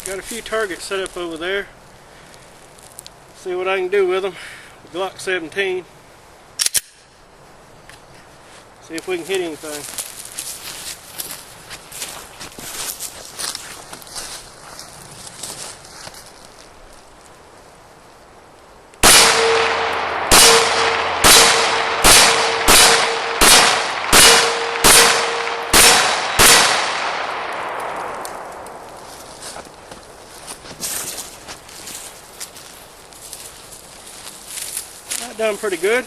Got a few targets set up over there. See what I can do with them. The Glock 17. See if we can hit anything. That done pretty good.